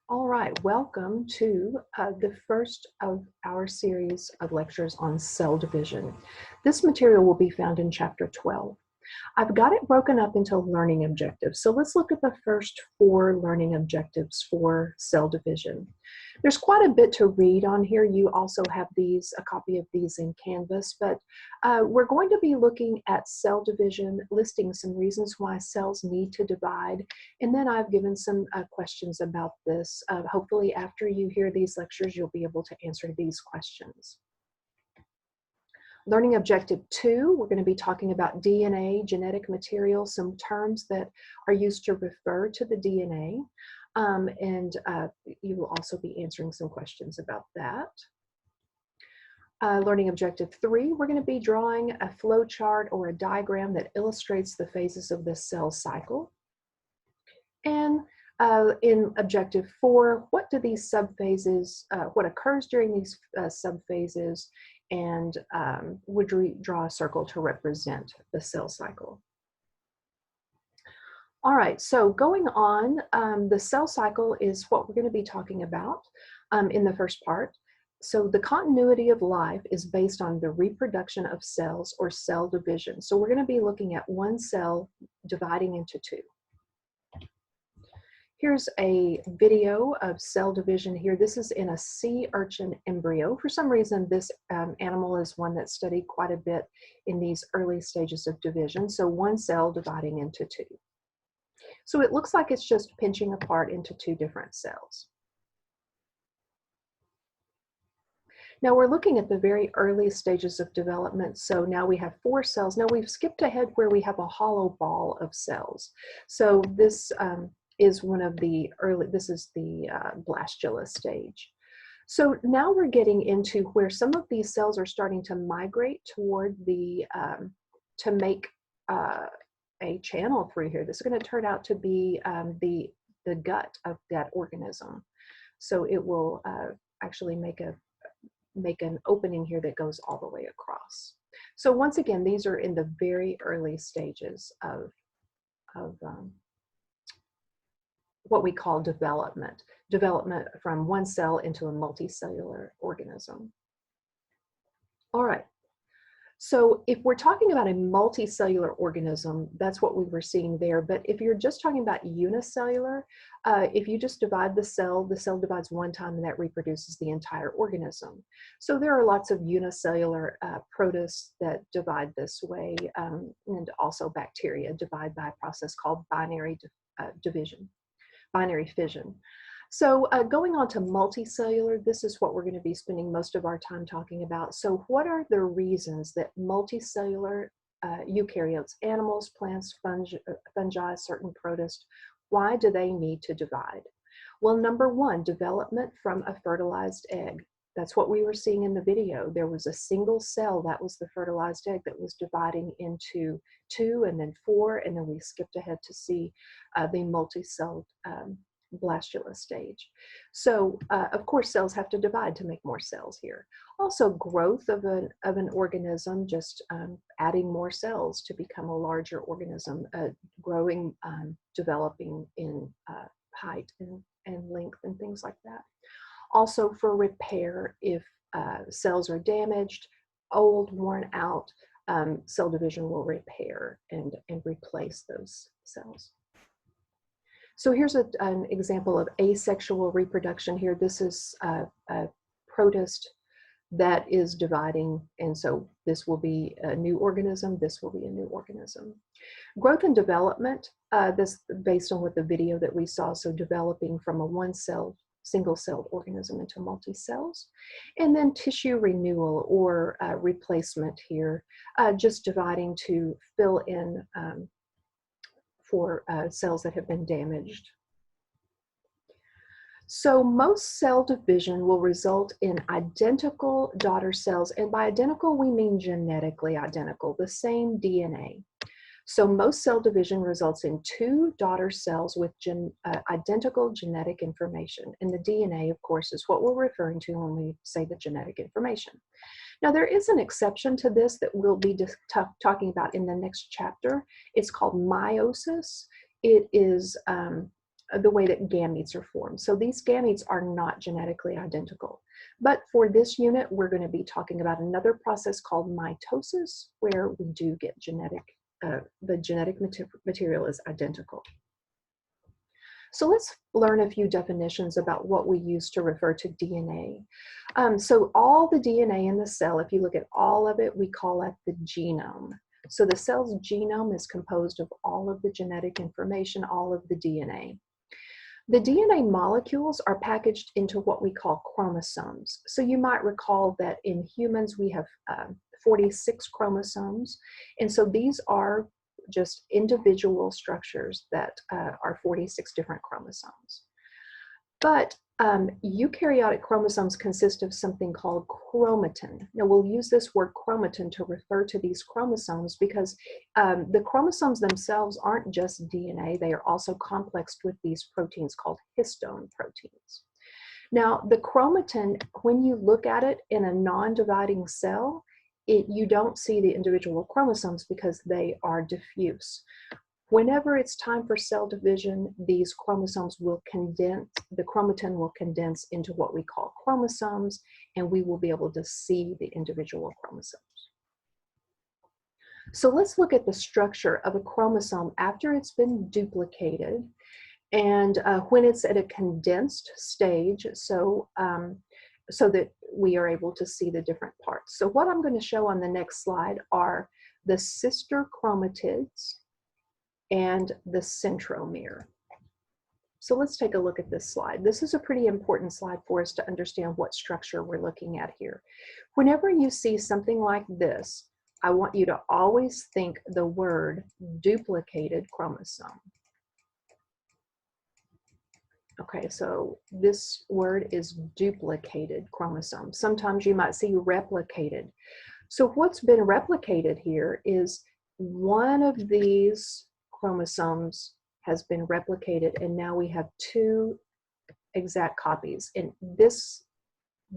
All right, welcome to the first of our series of lectures on cell division. This material will be found in chapter 12. I've got it broken up into learning objectives. So let's look at the first 4 learning objectives for cell division. There's quite a bit to read on here. You also have a copy of these in Canvas, but we're going to be looking at cell division, listing some reasons why cells need to divide, and then I've given some questions about this. Hopefully after you hear these lectures, you'll be able to answer these questions. Learning objective 2, we're going to be talking about DNA, genetic material, some terms that are used to refer to the DNA, and you will also be answering some questions about that. Learning objective 3, we're going to be drawing a flow chart or a diagram that illustrates the phases of the cell cycle. And in objective 4, what do these subphases, what occurs during these subphases, and would we draw a circle to represent the cell cycle? All right, so going on, the cell cycle is what we're going to be talking about in the first part. So the continuity of life is based on the reproduction of cells or cell division. So we're going to be looking at one cell dividing into 2. Here's a video of cell division here. This is in a sea urchin embryo. For some reason, this animal is one that's studied quite a bit in these early stages of division. So one cell dividing into 2. So it looks like it's just pinching apart into 2 different cells. Now we're looking at the very early stages of development. So now we have 4 cells. Now we've skipped ahead where we have a hollow ball of cells. So this is one of the early, this is the blastula stage. So now we're getting into where some of these cells are starting to migrate toward the, to make a channel through here. This is going to turn out to be the gut of that organism. So it will actually make an opening here that goes all the way across. So once again, these are in the very early stages of what we call development from one cell into a multicellular organism. All right, so if we're talking about a multicellular organism, that's what we were seeing there. But if you're just talking about unicellular, if you just divide the cell divides one time and that reproduces the entire organism. So there are lots of unicellular protists that divide this way, and also bacteria divide by a process called binary fission. So going on to multicellular, this is what we're going to be spending most of our time talking about. So what are the reasons that multicellular eukaryotes, animals, plants, fungi, certain protists, why do they need to divide? Well, number 1, development from a fertilized egg. That's what we were seeing in the video. There was a single cell, that was the fertilized egg, that was dividing into 2 and then 4, and then we skipped ahead to see the multicelled blastula stage. So of course cells have to divide to make more cells here. Also growth of an organism, just adding more cells to become a larger organism, growing, developing in height and length and things like that. Also for repair, if cells are damaged, old, worn out, cell division will repair and replace those cells. So here's an example of asexual reproduction here. This is a protist that is dividing, and so this will be a new organism, this will be a new organism. Growth and development, this based on what the video that we saw, so developing from a single-celled organism into multi-cells. And then tissue renewal or replacement here, just dividing to fill in for cells that have been damaged. So most cell division will result in identical daughter cells, and by identical we mean genetically identical, the same DNA. So most cell division results in 2 daughter cells with identical genetic information, and the DNA, of course, is what we're referring to when we say the genetic information. Now there is an exception to this that we'll be talking about in the next chapter. It's called meiosis. It is the way that gametes are formed. So these gametes are not genetically identical. But for this unit, we're going to be talking about another process called mitosis, where we do get the genetic material is identical. So let's learn a few definitions about what we use to refer to DNA. So all the DNA in the cell, if you look at all of it, we call it the genome. So the cell's genome is composed of all of the genetic information, all of the DNA. The DNA molecules are packaged into what we call chromosomes. So you might recall that in humans we have 46 chromosomes, and so these are just individual structures that are 46 different chromosomes. But eukaryotic chromosomes consist of something called chromatin. Now we'll use this word chromatin to refer to these chromosomes because the chromosomes themselves aren't just DNA, they are also complexed with these proteins called histone proteins. Now the chromatin, when you look at it in a non-dividing cell, you don't see the individual chromosomes because they are diffuse. Whenever it's time for cell division, these chromosomes will condense, the chromatin will condense into what we call chromosomes, and we will be able to see the individual chromosomes. So let's look at the structure of a chromosome after it's been duplicated and when it's at a condensed stage, so that we are able to see the different parts. So what I'm going to show on the next slide are the sister chromatids and the centromere. So let's take a look at this slide. This is a pretty important slide for us to understand what structure we're looking at here. Whenever you see something like this, I want you to always think the word duplicated chromosome. Okay, so this word is duplicated chromosome. Sometimes you might see replicated. So what's been replicated here is one of these chromosomes has been replicated, and now we have two exact copies. And this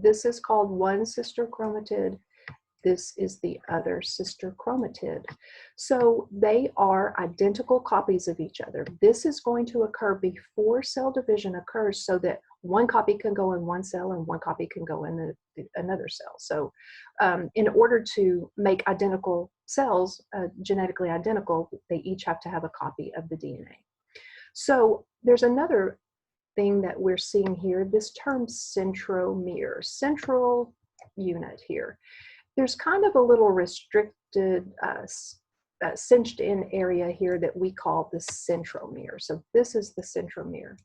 is called one sister chromatid. This is the other sister chromatid. So they are identical copies of each other. This is going to occur before cell division occurs so that one copy can go in one cell and one copy can go in another cell. So in order to make identical cells, genetically identical, they each have to have a copy of the DNA. So there's another thing that we're seeing here, this term centromere, central unit here. There's kind of a little restricted, cinched in area here that we call the centromere. So this is the centromere.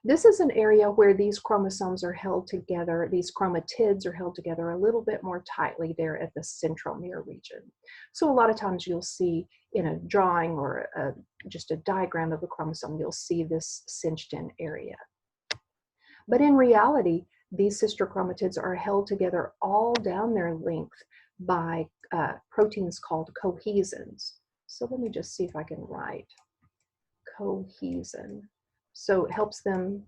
This is an area where these chromosomes are held together, these chromatids are held together a little bit more tightly there at the centromere region. So a lot of times you'll see in a drawing or just a diagram of a chromosome, you'll see this cinched in area. But in reality, these sister chromatids are held together all down their length by proteins called cohesins. So let me just see if I can write cohesin. So it helps them,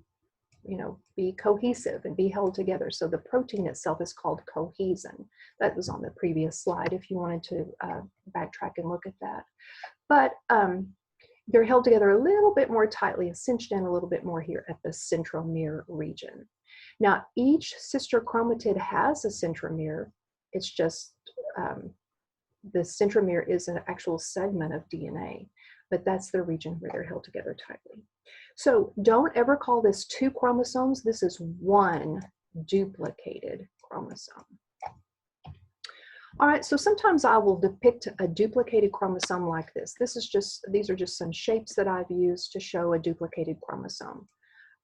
be cohesive and be held together. So the protein itself is called cohesin. That was on the previous slide if you wanted to backtrack and look at that. But they're held together a little bit more tightly and cinched in a little bit more here at the centromere region. Now, each sister chromatid has a centromere. It's just the centromere is an actual segment of DNA, but that's the region where they're held together tightly. So don't ever call this two chromosomes. This is one duplicated chromosome. All right, so sometimes I will depict a duplicated chromosome like this. These are just some shapes that I've used to show a duplicated chromosome.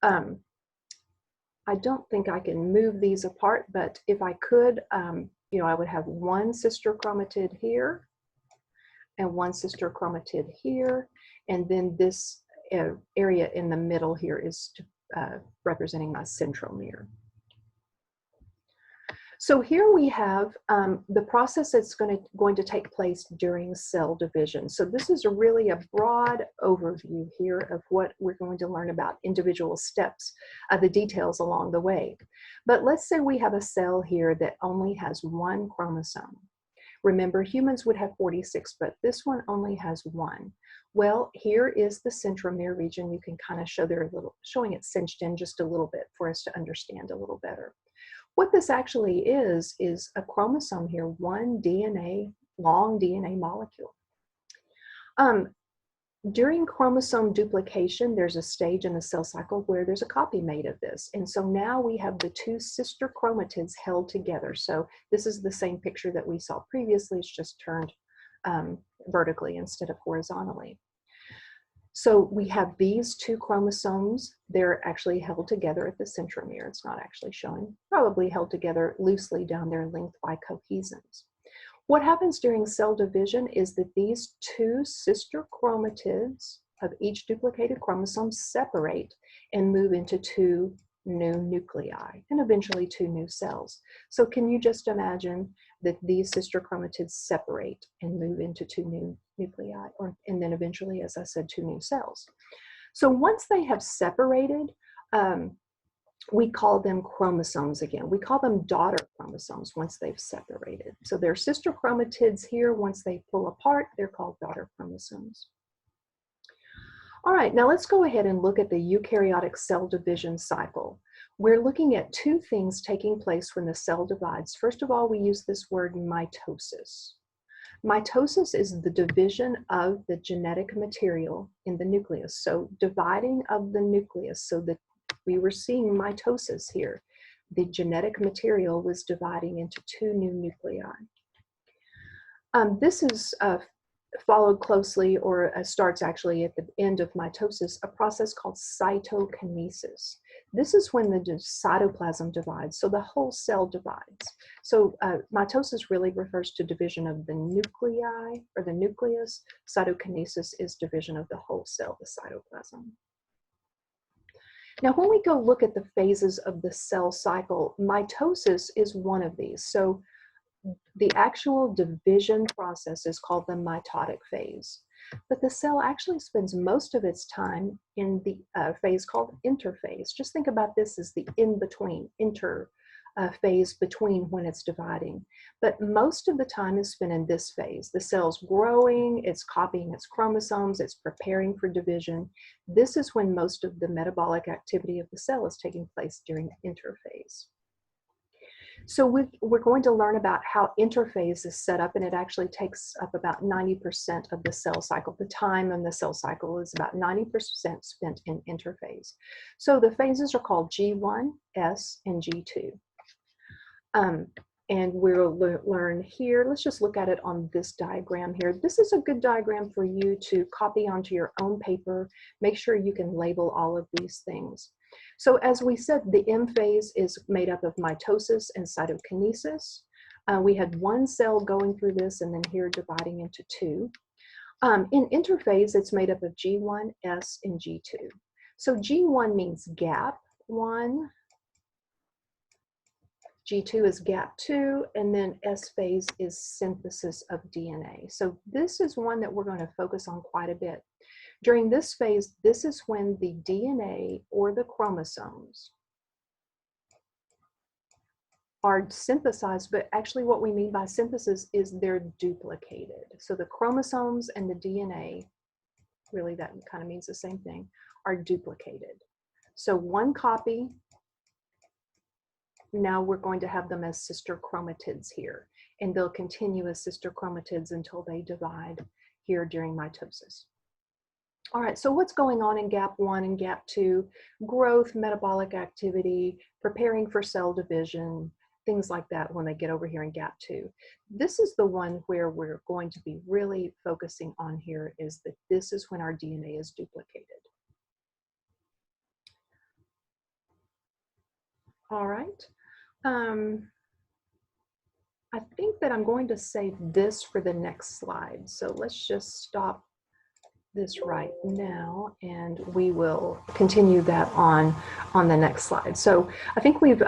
I don't think I can move these apart, but if I could, I would have one sister chromatid here and one sister chromatid here, and then this area in the middle here is representing my centromere. So here we have the process that's going to take place during cell division. So this is really a broad overview here of what we're going to learn about individual steps, the details along the way. But let's say we have a cell here that only has one chromosome. Remember, humans would have 46, but this one only has one. Well, here is the centromere region. You can kind of show showing it cinched in just a little bit for us to understand a little better. What this actually is a chromosome here, one long DNA molecule. During chromosome duplication, there's a stage in the cell cycle where there's a copy made of this. And so now we have the two sister chromatids held together. So this is the same picture that we saw previously, it's just turned vertically instead of horizontally. So we have these two chromosomes. They're actually held together at the centromere. It's not actually showing, probably held together loosely down their length by cohesins. What happens during cell division is that these two sister chromatids of each duplicated chromosome separate and move into two new nuclei and eventually two new cells. So can you just imagine that these sister chromatids separate and move into two new nuclei, and then eventually, as I said, two new cells. So once they have separated, we call them chromosomes again. We call them daughter chromosomes once they've separated. So they're sister chromatids here. Once they pull apart, they're called daughter chromosomes. All right, now let's go ahead and look at the eukaryotic cell division cycle. We're looking at two things taking place when the cell divides. First of all, we use this word mitosis. Mitosis is the division of the genetic material in the nucleus. So dividing of the nucleus, so that we were seeing mitosis here. The genetic material was dividing into two new nuclei. This is followed closely, or starts actually at the end of mitosis, a process called cytokinesis. This is when the cytoplasm divides, so the whole cell divides. So mitosis really refers to division of the nuclei or the nucleus. Cytokinesis is division of the whole cell, the cytoplasm. Now, when we go look at the phases of the cell cycle, mitosis is one of these. So the actual division process is called the mitotic phase, but the cell actually spends most of its time in the phase called interphase. Just think about this as the in-between, phase between when it's dividing. But most of the time is spent in this phase. The cell's growing, it's copying its chromosomes, it's preparing for division. This is when most of the metabolic activity of the cell is taking place during interphase. So we're going to learn about how interphase is set up, and it actually takes up about 90% of the cell cycle. The time in the cell cycle is about 90% spent in interphase. So the phases are called G1, S, and G2. And we'll learn here, let's just look at it on this diagram here. This is a good diagram for you to copy onto your own paper. Make sure you can label all of these things. So as we said, the M phase is made up of mitosis and cytokinesis. We had one cell going through this and then here dividing into two. In interphase, it's made up of G1, S, and G2. So G1 means gap 1, G2 is gap 2, and then S phase is synthesis of DNA. So this is one that we're going to focus on quite a bit. During this phase, this is when the DNA or the chromosomes are synthesized, but actually what we mean by synthesis is they're duplicated. So the chromosomes and the DNA, really that kind of means the same thing, are duplicated. So one copy, now we're going to have them as sister chromatids here, and they'll continue as sister chromatids until they divide here during mitosis. All right, so what's going on in gap 1 and gap 2? Growth, metabolic activity, preparing for cell division, things like that when they get over here in gap 2. This is the one where we're going to be really focusing on here, is that this is when our DNA is duplicated. All right. I think that I'm going to save this for the next slide. So let's just stop this right now and we will continue that on the next slide. So I think we've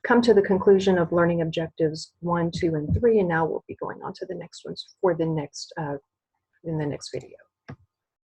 come to the conclusion of learning objectives 1, 2, and 3, and now we'll be going on to the next ones for the next in the next video.